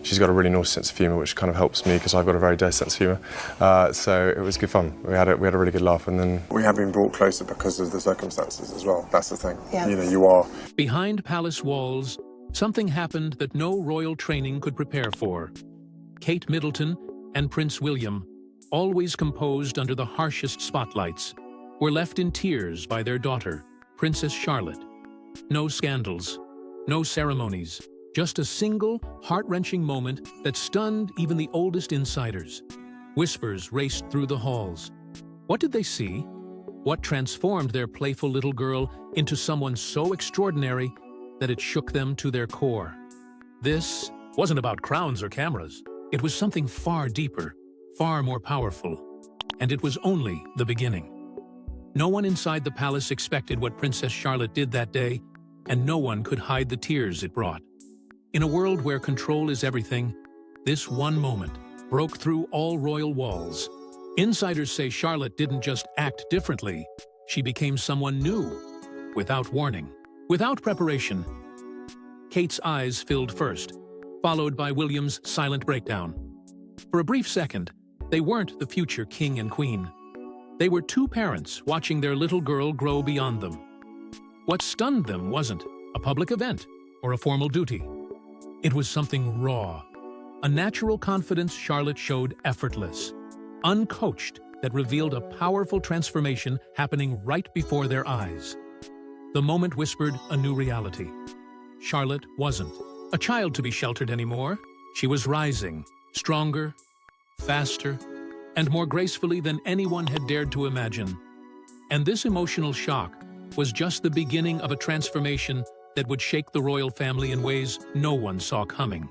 she's got a really naughty sense of humour, which kind of helps me because I've got a very dirty sense of humour. So it was good fun. We had a really good laugh, and then we have been brought closer because of the circumstances as well. That's the thing. Yeah. You know, you are. Behind palace walls, something happened that no royal training could prepare for. Kate Middleton and Prince William, always composed under the harshest spotlights, were left in tears by their daughter, Princess Charlotte. No scandals, no ceremonies, just a single, heart-wrenching moment that stunned even the oldest insiders. Whispers raced through the halls. What did they see? What transformed their playful little girl into someone so extraordinary that it shook them to their core? This wasn't about crowns or cameras. It was something far deeper, far more powerful. And it was only the beginning. No one inside the palace expected what Princess Charlotte did that day, and no one could hide the tears it brought. In a world where control is everything, this one moment broke through all royal walls. Insiders say Charlotte didn't just act differently, she became someone new, without warning, without preparation. Kate's eyes filled first, followed by William's silent breakdown. For a brief second, they weren't the future king and queen. They were two parents watching their little girl grow beyond them. What stunned them wasn't a public event or a formal duty. It was something raw, a natural confidence Charlotte showed effortless, uncoached, that revealed a powerful transformation happening right before their eyes. The moment whispered a new reality. Charlotte wasn't a child to be sheltered anymore. She was rising, stronger, faster, and more gracefully than anyone had dared to imagine. And this emotional shock was just the beginning of a transformation that would shake the royal family in ways no one saw coming.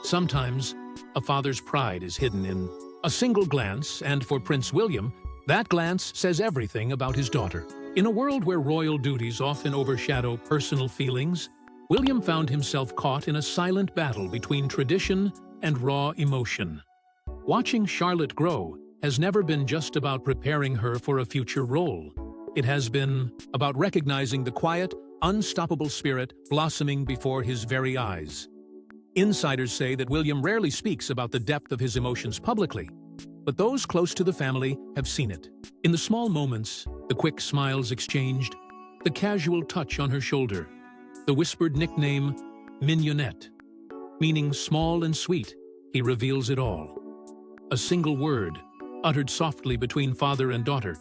Sometimes, a father's pride is hidden in a single glance, and for Prince William, that glance says everything about his daughter. In a world where royal duties often overshadow personal feelings, William found himself caught in a silent battle between tradition and raw emotion. Watching Charlotte grow has never been just about preparing her for a future role. It has been about recognizing the quiet, unstoppable spirit blossoming before his very eyes. Insiders say that William rarely speaks about the depth of his emotions publicly, but those close to the family have seen it. In the small moments, the quick smiles exchanged, the casual touch on her shoulder, the whispered nickname, Mignonette, meaning small and sweet, he reveals it all. A single word, uttered softly between father and daughter,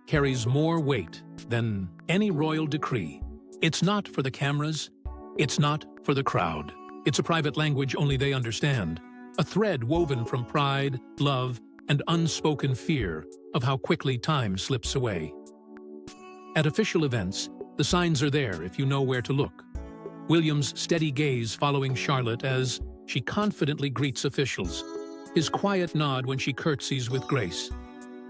carries more weight than any royal decree. It's not for the cameras, it's not for the crowd. It's a private language only they understand, a thread woven from pride, love, and unspoken fear of how quickly time slips away. At official events, the signs are there if you know where to look. William's steady gaze following Charlotte as she confidently greets officials, his quiet nod when she curtsies with grace,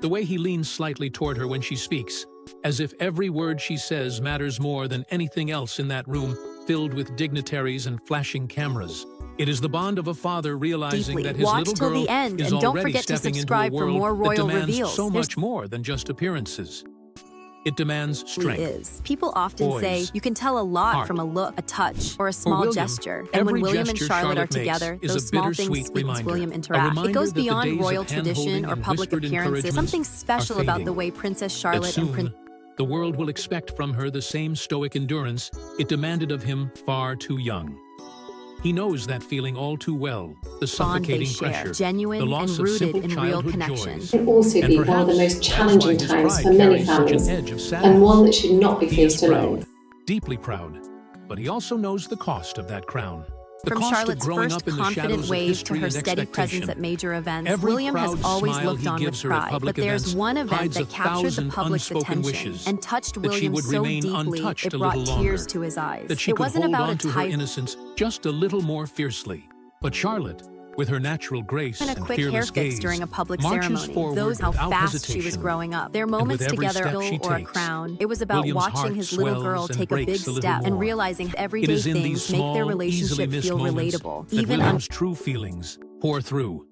the way he leans slightly toward her when she speaks, as if every word she says matters more than anything else in that room filled with dignitaries and flashing cameras. It is the bond of a father realizing that his little girl is already stepping into a world that demands so much more than just appearances. It demands strength. People often say you can tell a lot from a look, a touch, or a small gesture. And when William and Charlotte are together, those small things speak as William interact. It goes beyond royal tradition or public appearances. Something special about the way Princess Charlotte and Prince... The world will expect from her the same stoic endurance it demanded of him far too young. He knows that feeling all too well, the suffocating pressure, genuine the loss and rooted of in real connection. It can also be one of the most challenging times for many families, and one that should not be pleased to know. Deeply proud, but he also knows the cost of that crown. From Charlotte's first confident wave to her steady presence at major events, William has always looked on with pride. But there's one event that captured the public's attention and touched William so deeply it brought tears to his eyes. It wasn't about a her innocence just a little more fiercely. But Charlotte, with her natural grace and quick hair fix during a public ceremony, those how fast she was growing up. Their moments together or a crown. It was about watching his little girl take a big step and realizing everyday things make their relationship feel relatable. Even William's true feelings pour through.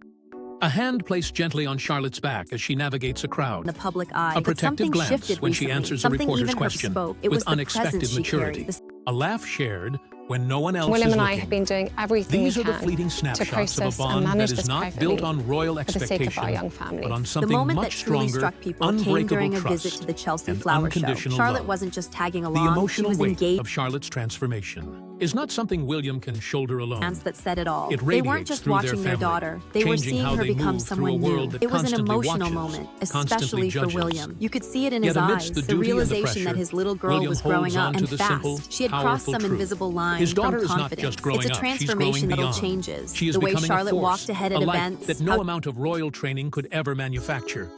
A hand placed gently on Charlotte's back as she navigates a crowd. The public eye. A protective glance when she answers a reporter's question with unexpected maturity. A laugh shared when no one else William is and I looking. have been doing everything These we are the can fleeting to snapshots of process a and bond that manage is this not privately built on royal for the sake of our expectation, young family. but on The something moment that much truly stronger, struck people came unbreakable during a trust, visit to the Chelsea and Flower Show. unconditional Charlotte love. wasn't just tagging The along, she emotional was weight engaged. of Charlotte's transformation is not something William can shoulder alone. That said it all. It They weren't radiates just through watching their their family, daughter. They were changing seeing how her they become move through a someone new. world that It was an constantly emotional watches, moment, constantly especially for judges. William. You could see it in Yet his eyes, amidst the the duty and the realization pressure, that his little girl William was holds growing up on to and the fast. simple, She had crossed powerful some truth. invisible line His daughter from is not confidence. just growing It's a up, she's transformation growing that'll beyond. changes. She is The way becoming Charlotte a force, walked ahead at a light events. that no amount of royal training could ever manufacture.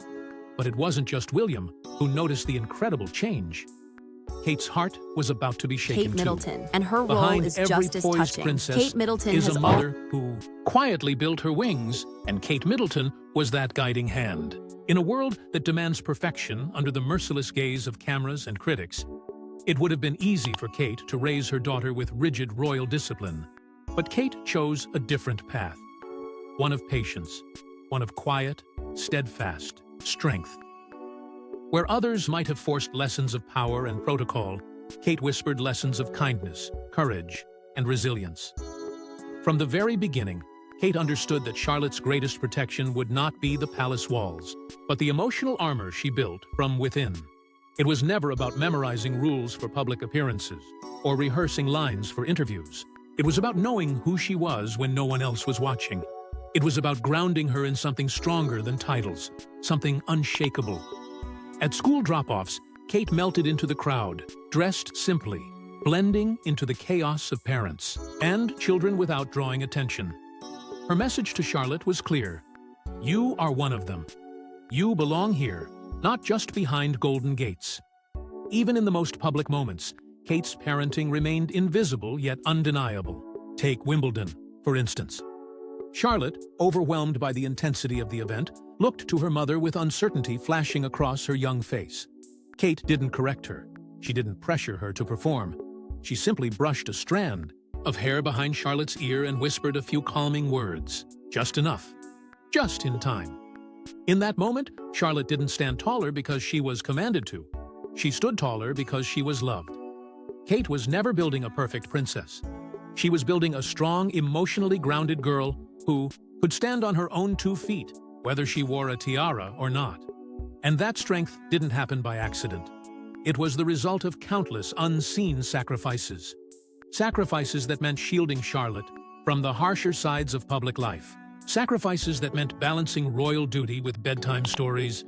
But it wasn't just William who noticed the incredible change. Kate's heart was about to be shaken Kate too. Middleton, and her role Behind is every just as poised touching. princess Kate Middleton is has a mother who quietly built her wings, and Kate Middleton was that guiding hand. In a world that demands perfection under the merciless gaze of cameras and critics, it would have been easy for Kate to raise her daughter with rigid royal discipline. But Kate chose a different path. One of patience, one of quiet, steadfast strength. Where others might have forced lessons of power and protocol, Kate whispered lessons of kindness, courage, and resilience. From the very beginning, Kate understood that Charlotte's greatest protection would not be the palace walls, but the emotional armor she built from within. It was never about memorizing rules for public appearances or rehearsing lines for interviews. It was about knowing who she was when no one else was watching. It was about grounding her in something stronger than titles, something unshakable. At school drop-offs, Kate melted into the crowd, dressed simply, blending into the chaos of parents and children without drawing attention. Her message to Charlotte was clear. You are one of them. You belong here, not just behind golden gates. Even in the most public moments, Kate's parenting remained invisible yet undeniable. Take Wimbledon, for instance. Charlotte, overwhelmed by the intensity of the event, looked to her mother with uncertainty flashing across her young face. Kate didn't correct her. She didn't pressure her to perform. She simply brushed a strand of hair behind Charlotte's ear and whispered a few calming words. Just enough. Just in time. In that moment, Charlotte didn't stand taller because she was commanded to. She stood taller because she was loved. Kate was never building a perfect princess. She was building a strong, emotionally grounded girl who could stand on her own 2 feet, whether she wore a tiara or not. And that strength didn't happen by accident. It was the result of countless unseen sacrifices. Sacrifices that meant shielding Charlotte from the harsher sides of public life. Sacrifices that meant balancing royal duty with bedtime stories,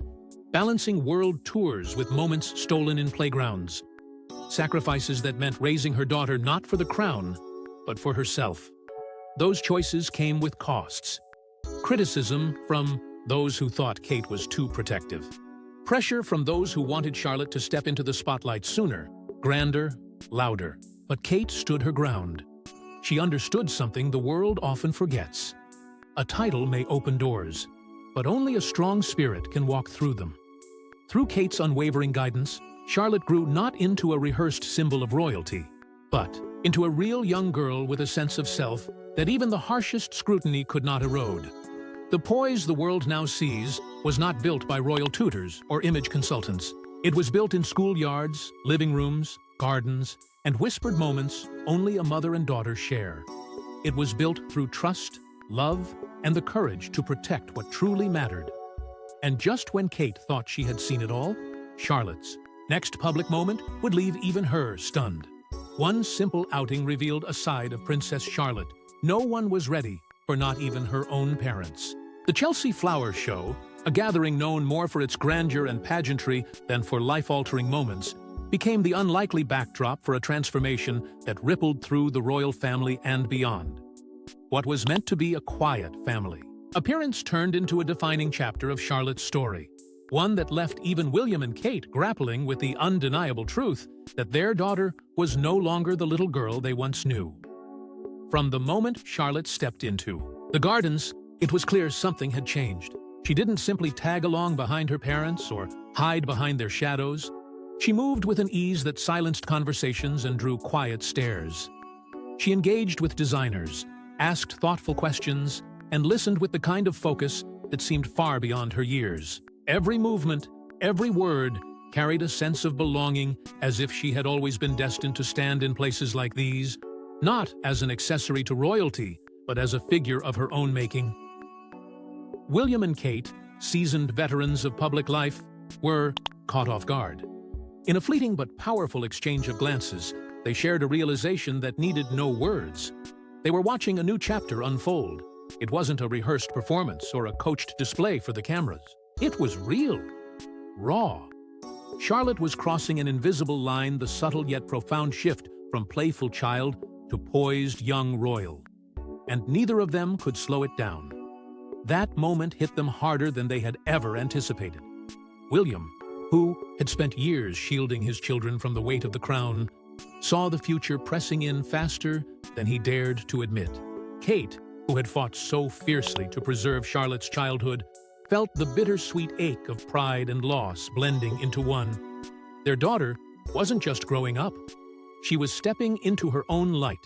balancing world tours with moments stolen in playgrounds. Sacrifices that meant raising her daughter not for the crown, but for herself. Those choices came with costs. Criticism from those who thought Kate was too protective. Pressure from those who wanted Charlotte to step into the spotlight sooner, grander, louder. But Kate stood her ground. She understood something the world often forgets. A title may open doors, but only a strong spirit can walk through them. Through Kate's unwavering guidance, Charlotte grew not into a rehearsed symbol of royalty, but into a real young girl with a sense of self that even the harshest scrutiny could not erode. The poise the world now sees was not built by royal tutors or image consultants. It was built in schoolyards, living rooms, gardens, and whispered moments only a mother and daughter share. It was built through trust, love, and the courage to protect what truly mattered. And just when Kate thought she had seen it all, Charlotte's next public moment would leave even her stunned. One simple outing revealed a side of Princess Charlotte no one was ready for, not even her own parents. The Chelsea Flower Show, a gathering known more for its grandeur and pageantry than for life-altering moments, became the unlikely backdrop for a transformation that rippled through the royal family and beyond. What was meant to be a quiet family appearance turned into a defining chapter of Charlotte's story, one that left even William and Kate grappling with the undeniable truth that their daughter was no longer the little girl they once knew. From the moment Charlotte stepped into the gardens, it was clear something had changed. She didn't simply tag along behind her parents or hide behind their shadows. She moved with an ease that silenced conversations and drew quiet stares. She engaged with designers, asked thoughtful questions, and listened with the kind of focus that seemed far beyond her years. Every movement, every word, carried a sense of belonging, as if she had always been destined to stand in places like these, not as an accessory to royalty, but as a figure of her own making. William and Kate, seasoned veterans of public life, were caught off guard. In a fleeting but powerful exchange of glances, they shared a realization that needed no words. They were watching a new chapter unfold. It wasn't a rehearsed performance or a coached display for the cameras. It was real, raw. Charlotte was crossing an invisible line, the subtle yet profound shift from playful child to poised young royal. And neither of them could slow it down. That moment hit them harder than they had ever anticipated. William, who had spent years shielding his children from the weight of the crown, saw the future pressing in faster than he dared to admit. Kate, who had fought so fiercely to preserve Charlotte's childhood, felt the bittersweet ache of pride and loss blending into one. Their daughter wasn't just growing up. She was stepping into her own light,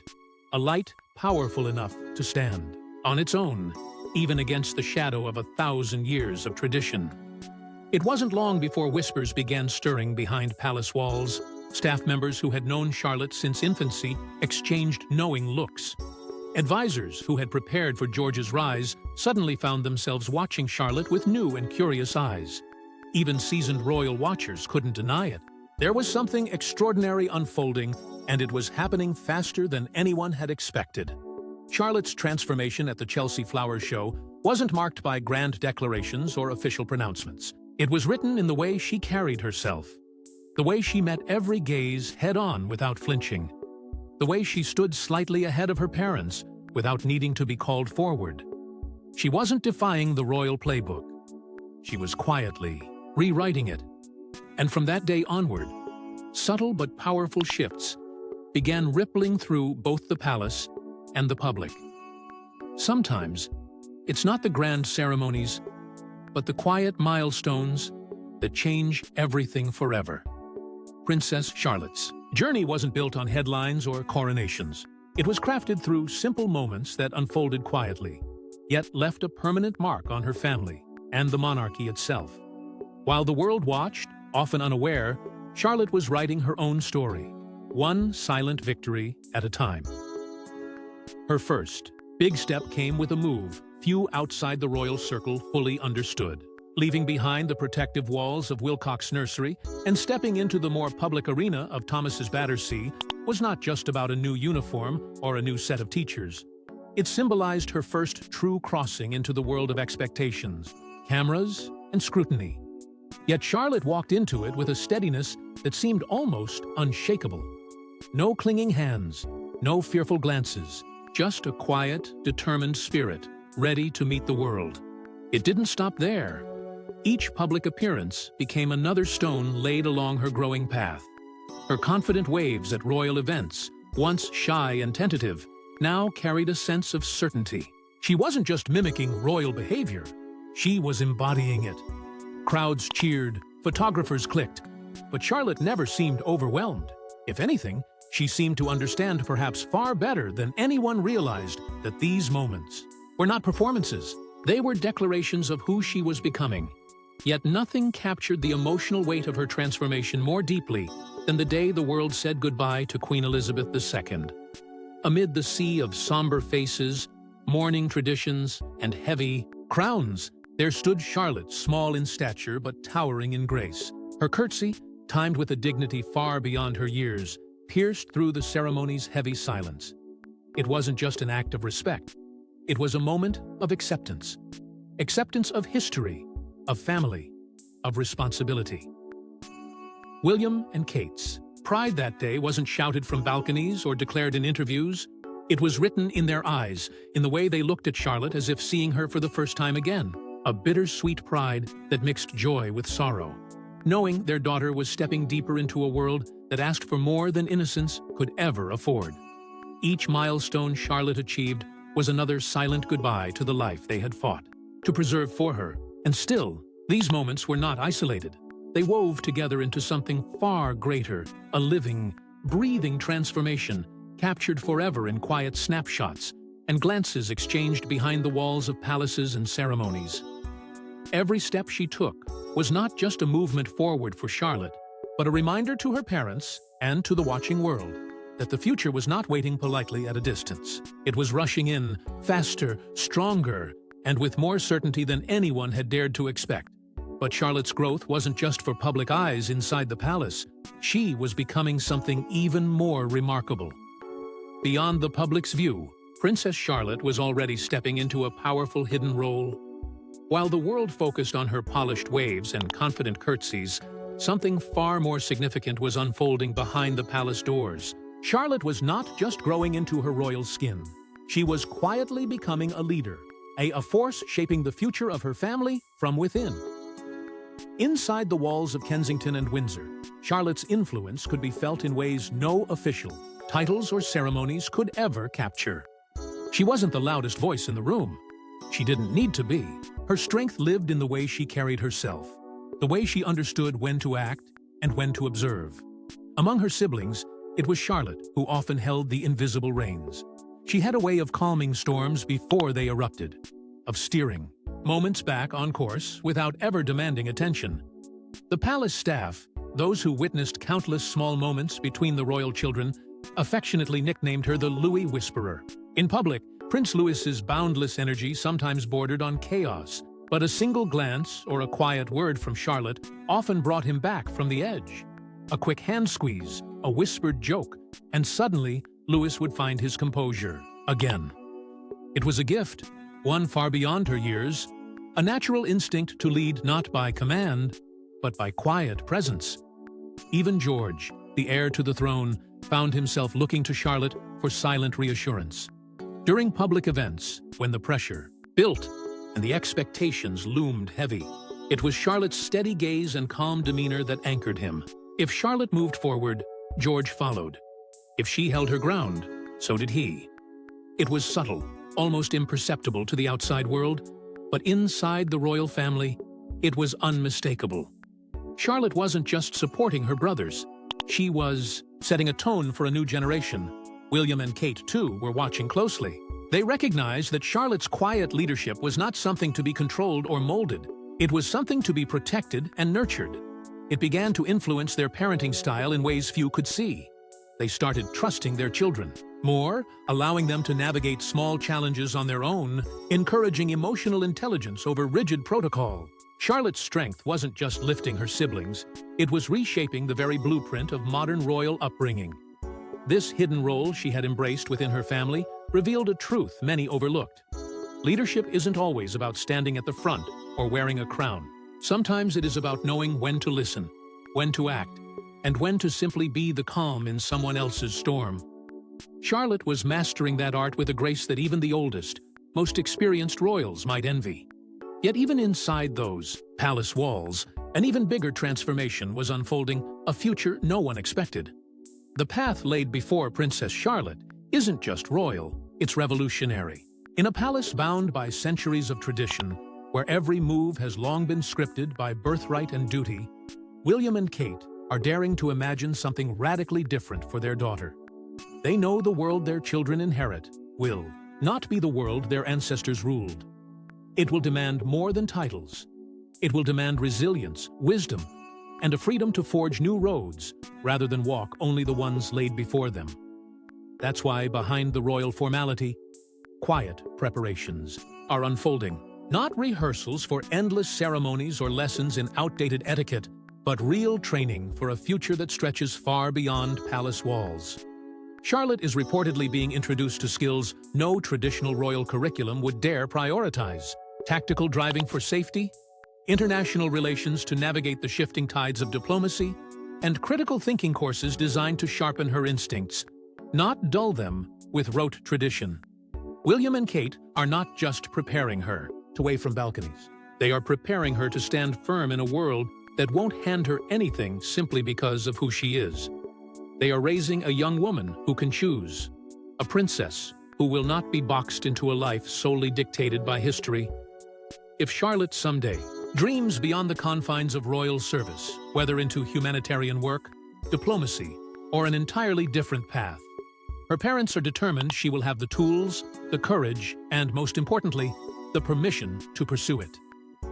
a light powerful enough to stand on its own, even against the shadow of 1,000 years of tradition. It wasn't long before whispers began stirring behind palace walls. Staff members who had known Charlotte since infancy exchanged knowing looks. Advisors who had prepared for George's rise suddenly found themselves watching Charlotte with new and curious eyes. Even seasoned royal watchers couldn't deny it. There was something extraordinary unfolding, and it was happening faster than anyone had expected. Charlotte's transformation at the Chelsea Flower Show wasn't marked by grand declarations or official pronouncements. It was written in the way she carried herself, the way she met every gaze head-on without flinching, the way she stood slightly ahead of her parents without needing to be called forward. She wasn't defying the royal playbook. She was quietly rewriting it. And from that day onward, subtle but powerful shifts began rippling through both the palace and the public. Sometimes, it's not the grand ceremonies, but the quiet milestones that change everything forever. Princess Charlotte's journey wasn't built on headlines or coronations. It was crafted through simple moments that unfolded quietly, yet left a permanent mark on her family and the monarchy itself. While the world watched, often unaware, Charlotte was writing her own story, one silent victory at a time. Her first big step came with a move few outside the royal circle fully understood. Leaving behind the protective walls of Wilcox Nursery and stepping into the more public arena of Thomas's Battersea was not just about a new uniform or a new set of teachers. It symbolized her first true crossing into the world of expectations, cameras, and scrutiny. Yet Charlotte walked into it with a steadiness that seemed almost unshakable. No clinging hands, no fearful glances, just a quiet, determined spirit, ready to meet the world. It didn't stop there. Each public appearance became another stone laid along her growing path. Her confident waves at royal events, once shy and tentative, now carried a sense of certainty. She wasn't just mimicking royal behavior, she was embodying it. Crowds cheered, photographers clicked, but Charlotte never seemed overwhelmed. If anything, she seemed to understand perhaps far better than anyone realized that these moments were not performances. They were declarations of who she was becoming. Yet nothing captured the emotional weight of her transformation more deeply than the day the world said goodbye to Queen Elizabeth II. Amid the sea of somber faces, mourning traditions, and heavy crowns, there stood Charlotte, small in stature but towering in grace. Her curtsy, timed with a dignity far beyond her years, pierced through the ceremony's heavy silence. It wasn't just an act of respect. It was a moment of acceptance. Acceptance of history, of family, of responsibility. William and Kate's pride that day wasn't shouted from balconies or declared in interviews. It was written in their eyes, in the way they looked at Charlotte as if seeing her for the first time again. A bittersweet pride that mixed joy with sorrow, knowing their daughter was stepping deeper into a world that asked for more than innocence could ever afford. Each milestone Charlotte achieved was another silent goodbye to the life they had fought to preserve for her. And still, these moments were not isolated. They wove together into something far greater, a living, breathing transformation, captured forever in quiet snapshots and glances exchanged behind the walls of palaces and ceremonies. Every step she took was not just a movement forward for Charlotte, but a reminder to her parents and to the watching world that the future was not waiting politely at a distance. It was rushing in, faster, stronger, and with more certainty than anyone had dared to expect. But Charlotte's growth wasn't just for public eyes inside the palace. She was becoming something even more remarkable. Beyond the public's view, Princess Charlotte was already stepping into a powerful hidden role. While the world focused on her polished waves and confident curtsies, something far more significant was unfolding behind the palace doors. Charlotte was not just growing into her royal skin. She was quietly becoming a leader, a force shaping the future of her family from within. Inside the walls of Kensington and Windsor, Charlotte's influence could be felt in ways no official titles or ceremonies could ever capture. She wasn't the loudest voice in the room. She didn't need to be. Her strength lived in the way she carried herself, the way she understood when to act and when to observe. Among her siblings, it was Charlotte who often held the invisible reins. She had a way of calming storms before they erupted, of steering moments back on course without ever demanding attention. The palace staff, those who witnessed countless small moments between the royal children, affectionately nicknamed her the Louis Whisperer. In public, Prince Louis's boundless energy sometimes bordered on chaos, but a single glance or a quiet word from Charlotte often brought him back from the edge. A quick hand squeeze, a whispered joke, and suddenly Louis would find his composure again. It was a gift, one far beyond her years, a natural instinct to lead not by command, but by quiet presence. Even George, the heir to the throne, found himself looking to Charlotte for silent reassurance. During public events, when the pressure built and the expectations loomed heavy, it was Charlotte's steady gaze and calm demeanor that anchored him. If Charlotte moved forward, George followed. If she held her ground, so did he. It was subtle, almost imperceptible to the outside world, but inside the royal family, it was unmistakable. Charlotte wasn't just supporting her brothers. She was setting a tone for a new generation. William and Kate, too, were watching closely. They recognized that Charlotte's quiet leadership was not something to be controlled or molded. It was something to be protected and nurtured. It began to influence their parenting style in ways few could see. They started trusting their children more, allowing them to navigate small challenges on their own, encouraging emotional intelligence over rigid protocol. Charlotte's strength wasn't just lifting her siblings, it was reshaping the very blueprint of modern royal upbringing. This hidden role she had embraced within her family revealed a truth many overlooked. Leadership isn't always about standing at the front or wearing a crown. Sometimes it is about knowing when to listen, when to act, and when to simply be the calm in someone else's storm. Charlotte was mastering that art with a grace that even the oldest, most experienced royals might envy. Yet even inside those palace walls, an even bigger transformation was unfolding, a future no one expected. The path laid before Princess Charlotte isn't just royal, it's revolutionary. In a palace bound by centuries of tradition, where every move has long been scripted by birthright and duty, William and Kate are daring to imagine something radically different for their daughter. They know the world their children inherit will not be the world their ancestors ruled. It will demand more than titles. It will demand resilience, wisdom, and a freedom to forge new roads rather than walk only the ones laid before them. That's why behind the royal formality, quiet preparations are unfolding. Not rehearsals for endless ceremonies or lessons in outdated etiquette, but real training for a future that stretches far beyond palace walls. Charlotte is reportedly being introduced to skills no traditional royal curriculum would dare prioritize. Tactical driving for safety, international relations to navigate the shifting tides of diplomacy, and critical thinking courses designed to sharpen her instincts, not dull them with rote tradition. William and Kate are not just preparing her to wave from balconies. They are preparing her to stand firm in a world that won't hand her anything simply because of who she is. They are raising a young woman who can choose, a princess who will not be boxed into a life solely dictated by history. If Charlotte someday dreams beyond the confines of royal service, whether into humanitarian work, diplomacy, or an entirely different path, her parents are determined she will have the tools, the courage, and most importantly, the permission to pursue it.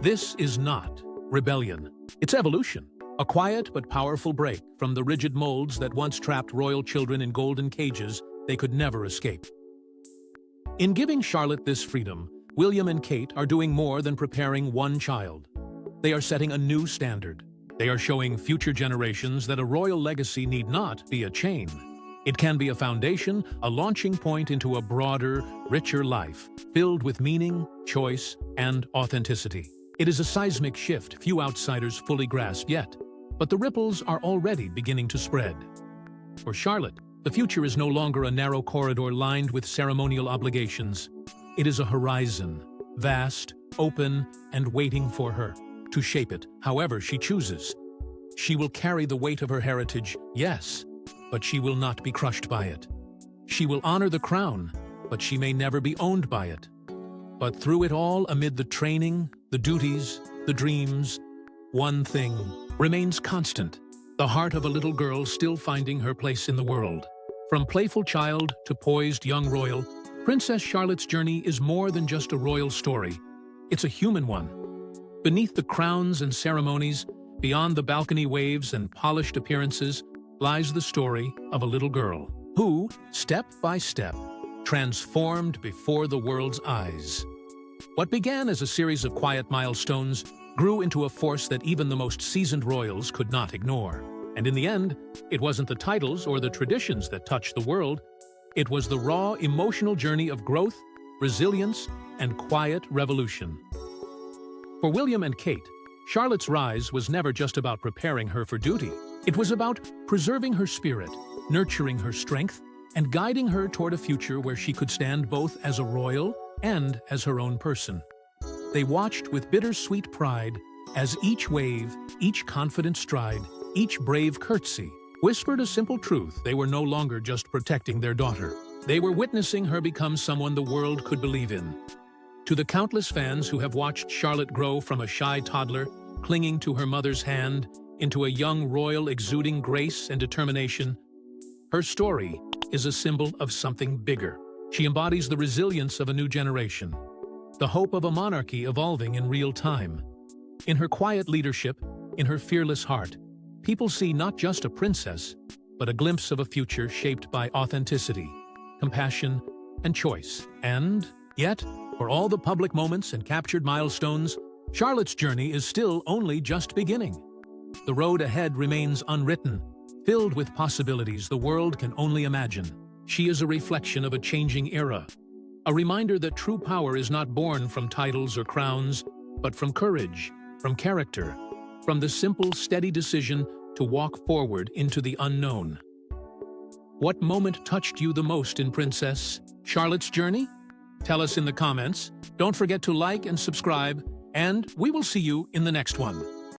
This is not rebellion. It's evolution. A quiet but powerful break from the rigid molds that once trapped royal children in golden cages they could never escape. In giving Charlotte this freedom, William and Kate are doing more than preparing one child. They are setting a new standard. They are showing future generations that a royal legacy need not be a chain. It can be a foundation, a launching point into a broader, richer life, filled with meaning, choice, and authenticity. It is a seismic shift few outsiders fully grasp yet, but the ripples are already beginning to spread. For Charlotte, the future is no longer a narrow corridor lined with ceremonial obligations. It is a horizon, vast, open, and waiting for her to shape it however she chooses. She will carry the weight of her heritage, yes, but she will not be crushed by it. She will honor the crown, but she may never be owned by it. But through it all, amid the training, the duties, the dreams, one thing remains constant: the heart of a little girl still finding her place in the world. From playful child to poised young royal, Princess Charlotte's journey is more than just a royal story. It's a human one. Beneath the crowns and ceremonies, beyond the balcony waves and polished appearances, lies the story of a little girl who, step by step, transformed before the world's eyes. What began as a series of quiet milestones grew into a force that even the most seasoned royals could not ignore. And in the end, it wasn't the titles or the traditions that touched the world. It was the raw, emotional journey of growth, resilience, and quiet revolution. For William and Kate, Charlotte's rise was never just about preparing her for duty. It was about preserving her spirit, nurturing her strength, and guiding her toward a future where she could stand both as a royal and as her own person. They watched with bittersweet pride as each wave, each confident stride, each brave curtsy whispered a simple truth: they were no longer just protecting their daughter. They were witnessing her become someone the world could believe in. To the countless fans who have watched Charlotte grow from a shy toddler, clinging to her mother's hand, into a young royal exuding grace and determination, her story is a symbol of something bigger. She embodies the resilience of a new generation, the hope of a monarchy evolving in real time. In her quiet leadership, in her fearless heart, people see not just a princess, but a glimpse of a future shaped by authenticity, compassion, and choice. And yet, for all the public moments and captured milestones, Charlotte's journey is still only just beginning. The road ahead remains unwritten, filled with possibilities the world can only imagine. She is a reflection of a changing era, a reminder that true power is not born from titles or crowns, but from courage, from character, from the simple, steady decision to walk forward into the unknown. What moment touched you the most in Princess Charlotte's journey? Tell us in the comments. Don't forget to like and subscribe, and we will see you in the next one.